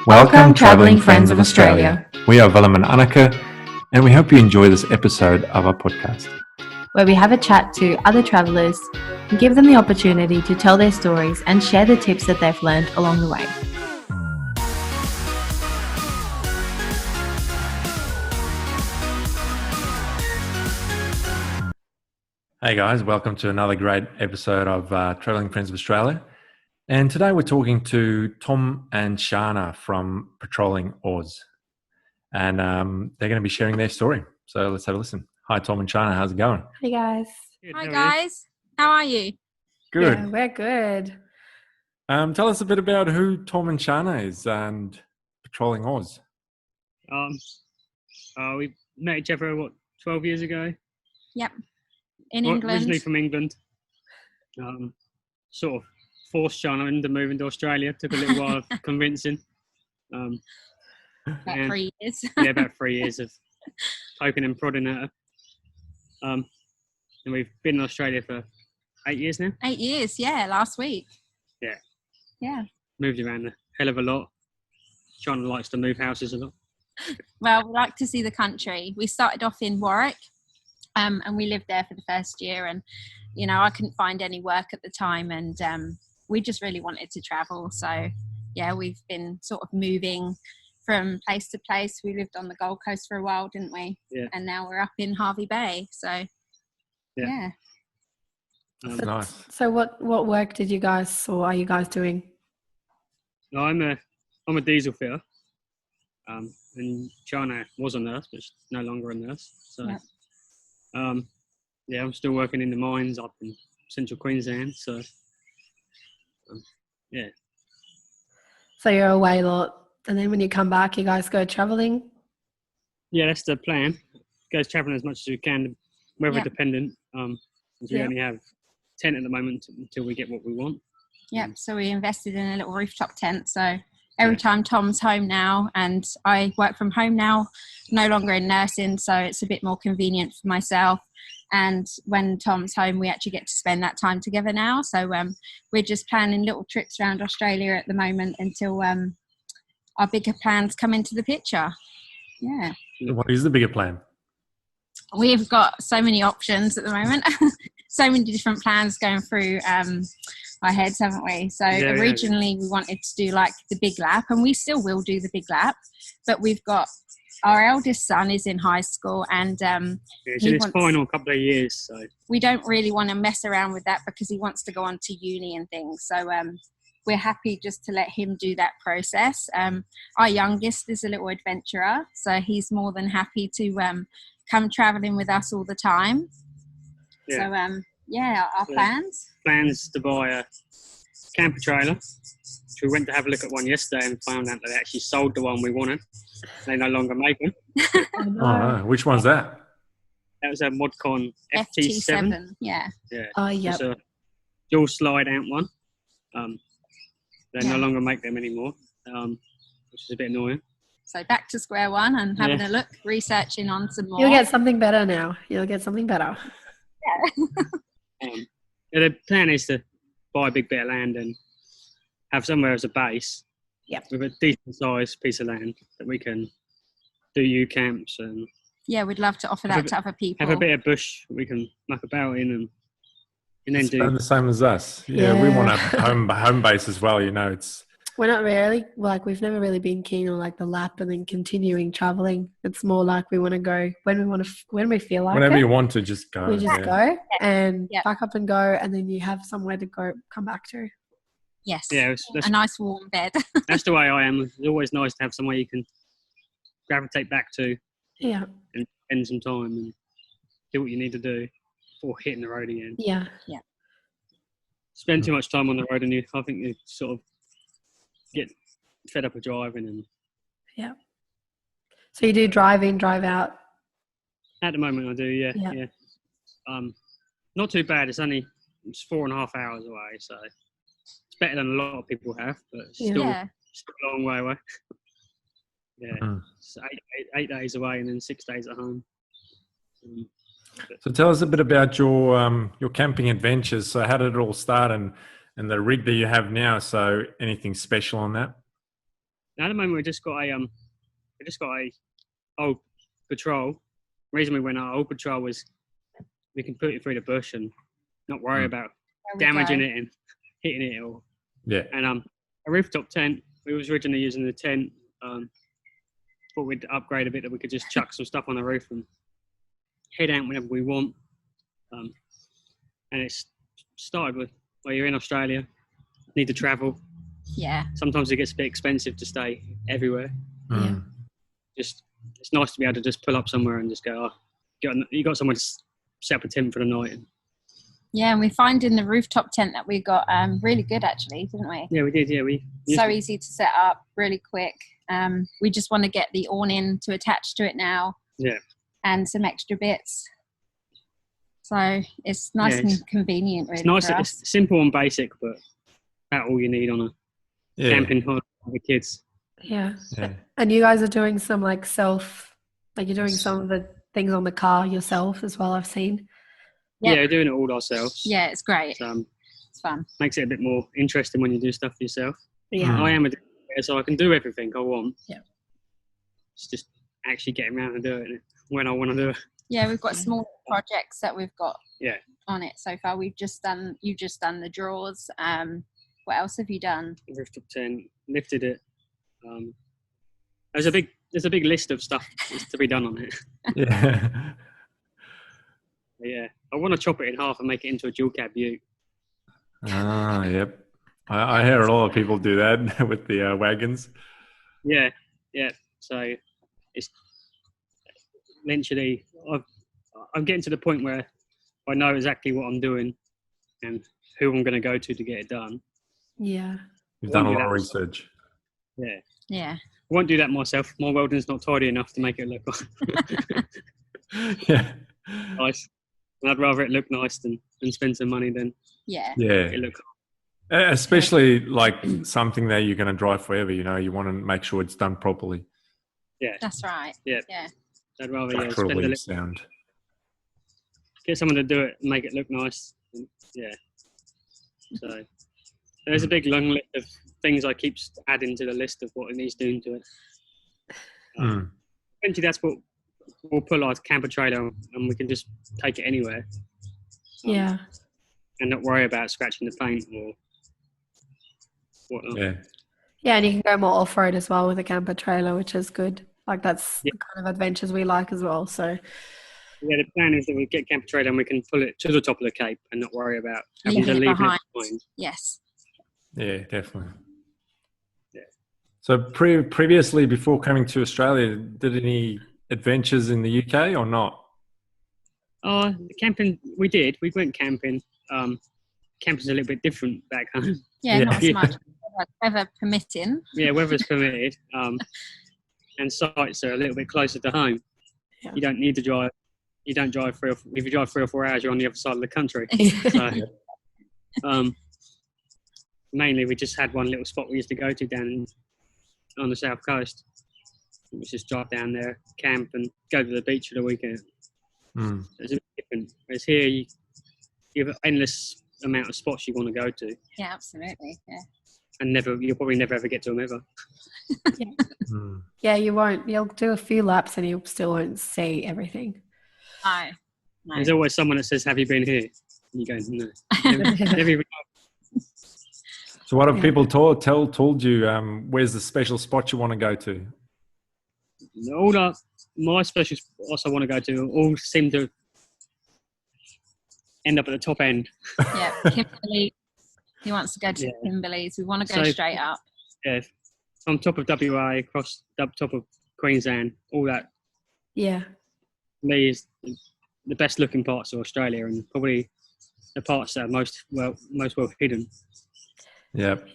Welcome, travelling friends of Australia. We are Willem and Annika, and we hope you enjoy this episode of our podcast, where we have a chat to other travellers and give them the opportunity to tell their stories and share the tips that they've learned along the way. Hey guys, welcome to another great episode of Travelling Friends of Australia. And today we're talking to Tom and Sharna from Patrolling Oz. And they're going to be sharing their story. So let's have a listen. Hi, Tom and Sharna. How's it going? Hey guys. Good, hi guys. How are you? Good. Yeah, we're good. Tell us a bit about who Tom and Sharna is and Patrolling Oz. We met each other, 12 years ago? Yep. In England. Originally from England. Sort of forced Sharna into moving to Australia. Took a little while of convincing. About 3 years. Yeah, about 3 years of poking and prodding at her. And we've been in Australia for 8 years now. 8 years, yeah, last week. Yeah. Yeah. Moved around a hell of a lot. Sharna likes to move houses a lot. Well, we like to see the country. We started off in Warwick, and we lived there for the first year. And, you know, I couldn't find any work at the time, and we just really wanted to travel. So, yeah, we've been sort of moving from place to place. We lived on the Gold Coast for a while, didn't we? Yeah. And now we're up in Hervey Bay. So, yeah. Nice. So what work did you guys, or are you guys doing? No, I'm a diesel fitter. And Sharna was a nurse, but she's no longer a nurse. So, yeah, I'm still working in the mines up in central Queensland. So, yeah. So you're away a lot, and then when you come back, you guys go travelling? Yeah, that's the plan. Go travelling as much as we can, weather dependent. Because we only have 10 at the moment until we get what we want. Yeah, so we invested in a little rooftop tent. So every time Tom's home now, and I work from home now, no longer in nursing, so it's a bit more convenient for myself. And when Tom's home, we actually get to spend that time together now. So we're just planning little trips around Australia at the moment until our bigger plans come into the picture. Yeah. What is the bigger plan? We've got so many options at the moment. So many different plans going through our heads, haven't we? So originally we wanted to do like the big lap, and we still will do the big lap, but we've got our eldest son is in high school, and it's in his final couple of years, so we don't really want to mess around with that because he wants to go on to uni and things. So we're happy just to let him do that process. Our youngest is a little adventurer, so he's more than happy to come traveling with us all the time. So our plans to buy a camper trailer, which we went to have a look at one yesterday and found out that they actually sold the one we wanted. They no longer make them. Oh, no. Which one's that? That was a Modcon FT7. Yeah. Oh, yeah. It's a dual slide out one. They no longer make them anymore, which is a bit annoying. So back to square one and having a look, researching on some more. You'll get something better now. You'll get something better. Yeah. The plan is to buy a big bit of land and have somewhere as a base. Yep. With a decent sized piece of land that we can do camps and. Yeah, we'd love to offer that to other people. Have a bit of bush we can muck about in and then do. The same as us. Yeah, we want a home base as well. You know, we're not really we've never really been keen on like the lap and then continuing traveling. It's more like we want to go when we feel like whenever it. you want to just go. We just go and pack up and go, and then you have somewhere to go, come back to. Yes. Yeah, a nice warm bed. That's the way I am. It's always nice to have somewhere you can gravitate back to. Yeah. And spend some time and do what you need to do before hitting the road again. Yeah. Yeah. Spend too much time on the road and I think you sort of get fed up of driving and. Yeah. So you do drive in, drive out? At the moment I do, yeah. Not too bad. It's 4.5 hours away, so it's better than a lot of people have, but still a long way away. It's 8 days away and then 6 days at home. So tell us a bit about your camping adventures. So how did it all start, and the rig that you have now? So anything special on that? Now, at the moment, we just got a old patrol. The reason we went our old patrol was we can put it through the bush and not worry about damaging it and hitting it or. Yeah. And a rooftop tent. We was originally using the tent. Thought we'd upgrade a bit that we could just chuck some stuff on the roof and head out whenever we want. And it's started with, well, you're in Australia, need to travel. Yeah. Sometimes it gets a bit expensive to stay everywhere. Yeah. Just it's nice to be able to just pull up somewhere and just go, you got someone to set up a tent for the night. Yeah, and we find in the rooftop tent that we got really good actually, didn't we? Yeah, we did. Yeah, we so easy to set up, really quick. We just want to get the awning to attach to it now. Yeah. And some extra bits. So it's nice and convenient, really. It's nice. For us. It's simple and basic, but about all you need on a camping holiday with the kids. Yeah. And you guys are doing some you're doing some of the things on the car yourself as well, I've seen. Yep. Yeah, we're doing it all ourselves. Yeah, it's great. It's fun. Makes it a bit more interesting when you do stuff for yourself. Yeah. I am a decorator, so I can do everything I want. Yeah. It's just actually getting around and doing it when I want to do it. Yeah, we've got small projects that we've got on it so far. You've just done the drawers. What else have you done? Rooftop tent, lifted it. There's a big list of stuff to be done on it. Yeah. Yeah, I want to chop it in half and make it into a dual cab ute. Ah, yep. I hear a lot of people do that with the wagons. Yeah. So it's eventually I'm getting to the point where I know exactly what I'm doing and who I'm going to go to get it done. Yeah. You've done a lot of research. Yeah. Yeah. I won't do that myself. My welding's not tidy enough to make it look nice. I'd rather it look nice than spend some money than it look. Especially like something that you're going to drive forever. You want to make sure it's done properly. Yeah, that's right. Yeah. I'd rather spend a little. Sound. Get someone to do it and make it look nice. Yeah. So there's a big long list of things I keep adding to the list of what it needs doing to it. Eventually, that's what we'll pull our camper trailer and we can just take it anywhere. And not worry about scratching the paint or whatnot. Yeah, and you can go more off-road as well with a camper trailer, which is good. Like that's the kind of adventures we like as well. So the plan is that we get camper trailer and we can pull it to the top of the cape and not worry about having to leave it behind. Yes. Yeah, definitely. Yeah. So previously, before coming to Australia, did any adventures in the UK or not? Camping, we did. We went camping. Camping's a little bit different back home. Yeah, not as much. Weather permitting. Yeah, weather's permitted. And sites are a little bit closer to home. Yeah. You don't need to drive. You don't drive if you drive 3 or 4 hours, you're on the other side of the country. So, mainly we just had one little spot we used to go to down on the south coast. We just drive down there, camp, and go to the beach for the weekend. So it's a bit different. Whereas here, you have an endless amount of spots you want to go to. Yeah, absolutely. Yeah. And you'll probably never ever get to them ever. Yeah, you won't. You'll do a few laps and you still won't see everything. No. There's always someone that says, "Have you been here?" And you go, "No." Never even. So what have people told you? Where's the special spot you want to go to? All my special spots I want to go to all seem to end up at the top end. Yeah, Kimberley. He wants to go to Kimberley's. We want to go straight up. Yeah, on top of WA, across top of Queensland, all that. Yeah. For me is the best looking parts of Australia and probably the parts that are most well hidden. Yep.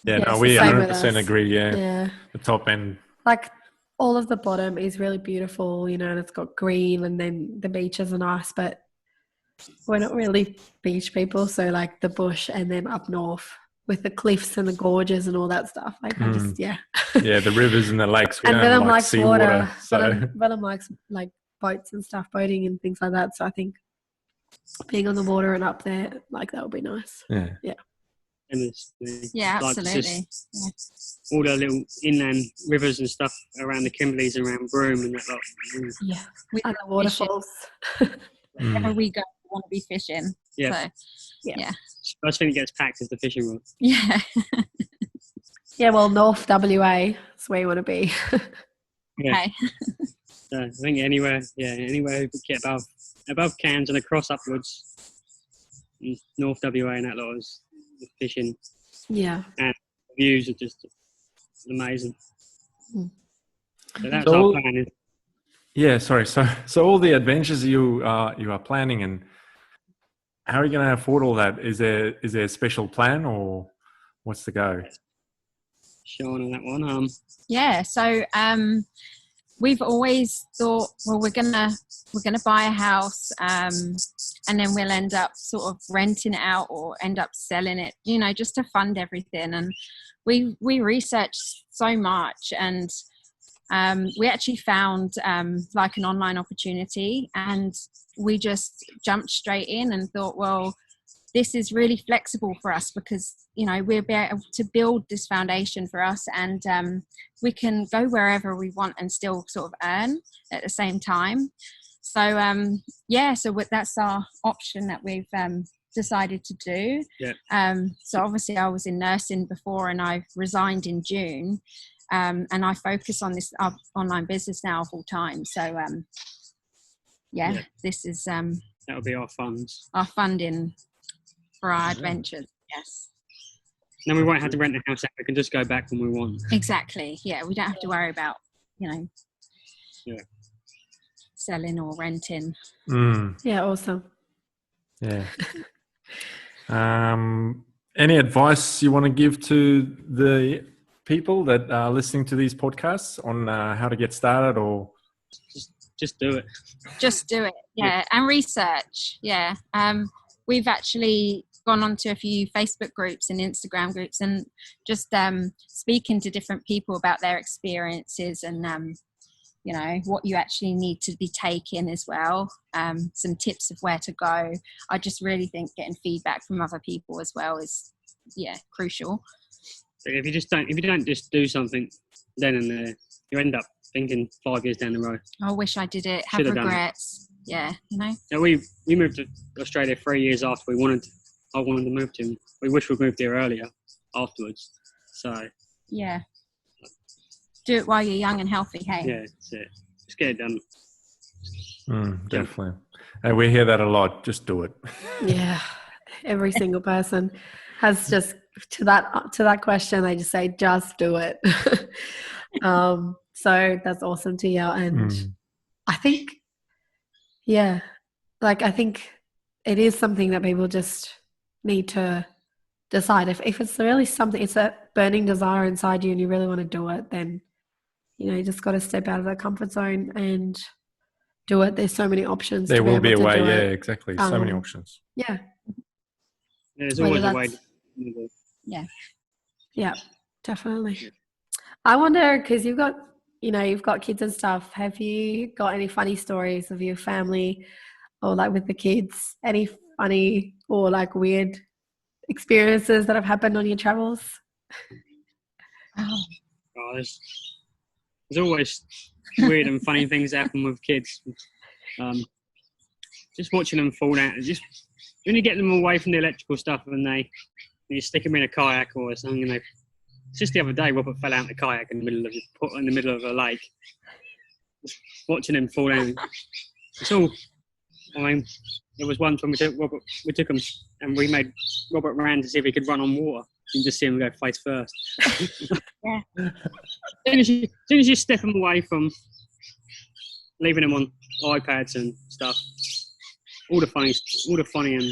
Yeah, no, we 100% agree. Yeah. The top end. Like all of the bottom is really beautiful, and it's got green and then the beaches are nice, but we're not really beach people. So like the bush and then up north with the cliffs and the gorges and all that stuff. Like I just, Yeah, the rivers and the lakes. We and don't Venom like likes seawater. water. Venom likes like boats and stuff, boating and things like that. So I think being on the water and up there, like that would be nice. Yeah. endlessly. Yeah, Like, absolutely. all the little inland rivers and stuff around the Kimberleys, around Broome and that lot. Yeah, We and the love fishing. waterfalls. Wherever we go, we want to be fishing. Yeah. So, Yeah. First thing that gets packed is the fishing rod. yeah. Yeah, well, North WA is where you want to be. Yeah. Okay. So I think anywhere we get above Cairns and across upwards, North WA and that lot is fishing. Yeah. And the views are just amazing. Mm. So that's So- our plan. Yeah, sorry. So all the adventures you are planning, and how are you going to afford all that? Is there a special plan, or what's the go? Sean on that one. Yeah. So we've always thought, well, we're gonna buy a house, and then we'll end up sort of renting it out or end up selling it, just to fund everything. And we researched so much, and we actually found like an online opportunity, and we just jumped straight in and thought, well, this is really flexible for us because we'll be able to build this foundation for us, and we can go wherever we want and still sort of earn at the same time. So that's our option that we've decided to do. So obviously I was in nursing before, and I resigned in June, and I focus on this online business now full time. So this is That'll be our funds. our funding for our adventures. Yes, Then we won't have to rent a house out. We can just go back when we want. exactly. Yeah, we don't have to worry about selling or renting. Yeah, awesome. Yeah. Any advice you want to give to the people that are listening to these podcasts on how to get started, or Just do it. Just do it. Yeah. And research. Yeah. We've actually gone onto a few Facebook groups and Instagram groups, and just speaking to different people about their experiences, and what you actually need to be taking as well. Some tips of where to go. I just really think getting feedback from other people as well is crucial. But if you don't just do something then and there, you end up thinking 5 years down the road. I wish I did it. Have Should have done it. regrets. Yeah, Now we moved to Australia 3 years after I wanted to move to. We wish we'd moved here earlier afterwards. So yeah. Do it while you're young and healthy, hey? yeah, that's it. Just get it done. definitely. And we hear that a lot. Just do it. Yeah, every single person has just to that question. They just say, "Just do it." So that's awesome to hear, and I think, I think it is something that people just need to decide. If it's really something, it's a burning desire inside you, and you really want to do it, then you just got to step out of that comfort zone and do it. There's so many options. There will be a way. Do Yeah, it. exactly. So many options. Yeah. There's always a way. Yeah, definitely. I wonder, because you've got kids and stuff. Have you got any funny stories of your family, or like with the kids? Any funny or like weird experiences that have happened on your travels? Oh, There's always weird and funny things happen with kids. Just watching them fall down. Just when you get them away from the electrical stuff, and you stick them in a kayak or something, and just the other day, Robert fell out in the kayak in the middle of a lake. Just watching him fall down. It's all. There was once when we took him, and we made Robert ran to see if he could run on water. You can just see him go face first. Yeah. As soon as you step them away from leaving them on iPads and stuff, all the funny and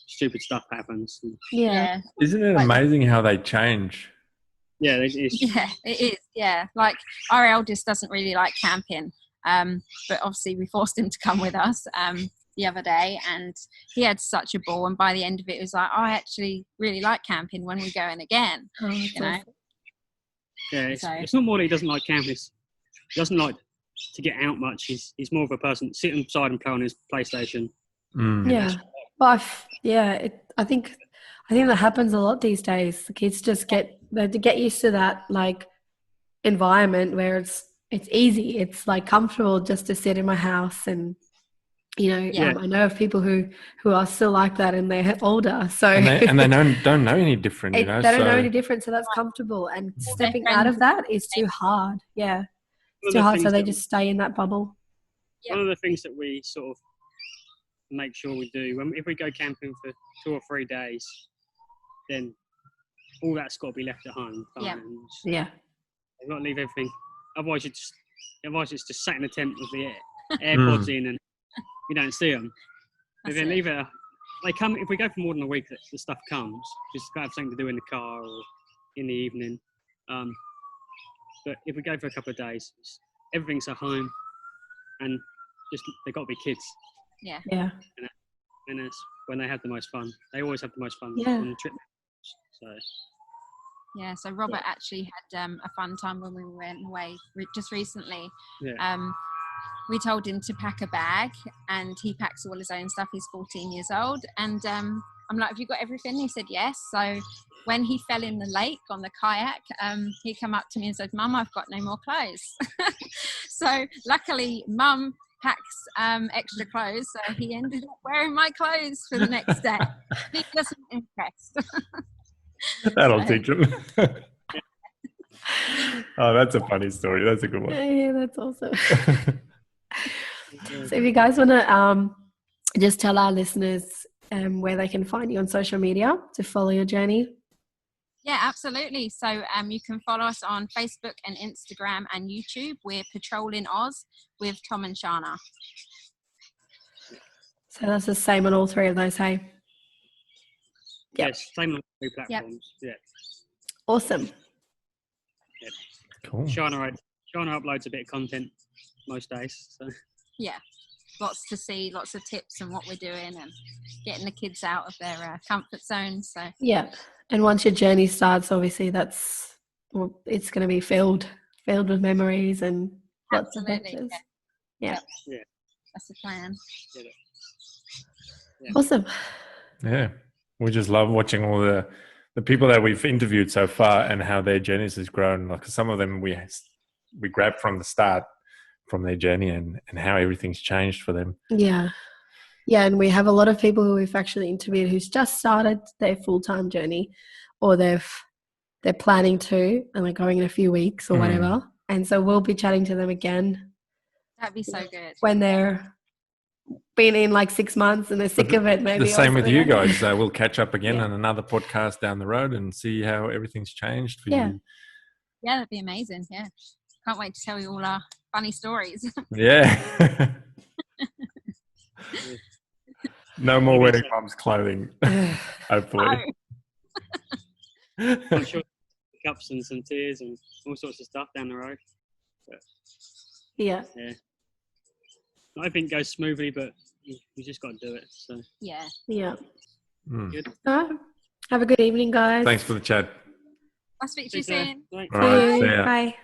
stupid stuff happens. yeah. Isn't it amazing how they change? Yeah, it is. Yeah, it is. Yeah, like our eldest doesn't really like camping, but obviously we forced him to come with us the other day, and he had such a ball. And by the end of it, it was like, I actually really like camping. When we going again? Awesome. Yeah, it's not more that he doesn't like camping. He doesn't like to get out much. He's more of a person sit inside and play on his PlayStation. Yeah. Well, I think I think that happens a lot these days. The kids just get used to that like environment where it's easy. It's like comfortable just to sit in my house, and I know of people who are still like that, and they're older. So and they don't know any different. they don't know any different, so that's comfortable. And stepping out of that is too hard. Yeah, it's too hard. So they just stay in that bubble. One of the things that we sort of make sure we do if we go camping for 2 or 3 days, then all that's got to be left at home. Yeah. You've got to leave everything. Otherwise it's just sat in a tent with the AirPods in, and you don't see them. If they leave it, they come. If we go for more than a week, the stuff comes. Just got to have something to do in the car or in the evening. But if we go for a couple of days, everything's at home, and just they've got to be kids. Yeah. And that's when they have the most fun. They always have the most fun on the trip. So Robert actually had a fun time when we went away just recently. We told him to pack a bag, and he packs all his own stuff. He's 14 years old, and I'm like, have you got everything? He said yes. So when he fell in the lake on the kayak, he came up to me and said, Mum, I've got no more clothes. So luckily Mum packs extra clothes, so he ended up wearing my clothes for the next day. He wasn't impressed. That'll teach him. Oh, that's a funny story. That's a good one. Yeah, that's awesome. So if you guys want to just tell our listeners where they can find you on social media to follow your journey. Yeah, absolutely. So you can follow us on Facebook and Instagram and YouTube. We're Patrolling Oz with Tom and Sharna. So that's the same on all 3 of those, hey? Yep. Yes, same on 3 platforms. Yep. Awesome. Yep. Cool. Sharna uploads a bit of content most days. So. Yeah, lots to see, lots of tips on what we're doing and getting the kids out of their comfort zone. So yeah, and once your journey starts, obviously it's going to be filled with memories and lots of adventures. Yeah, that's the plan. Yeah. Awesome. Yeah, we just love watching all the people that we've interviewed so far and how their journeys has grown. Like some of them we grabbed from the start, from their journey and how everything's changed for them. Yeah, and we have a lot of people who we've actually interviewed who's just started their full-time journey, or they're planning to, and they're going in a few weeks or whatever. And so we'll be chatting to them again. That'd be so good. When they're been in like 6 months and they're sick of it, maybe. The same with you guys. We'll catch up again on another podcast down the road and see how everything's changed for you. Yeah, that'd be amazing. Yeah. Can't wait to tell you all our funny stories. Yeah. No more wearing mum's clothing, hopefully. I'm sure cups and some tears and all sorts of stuff down the road. But, yeah. Everything goes smoothly, but you just got to do it. So yeah. Good. Have a good evening, guys. Thanks for the chat. I'll speak to you soon. All right, see ya. Bye.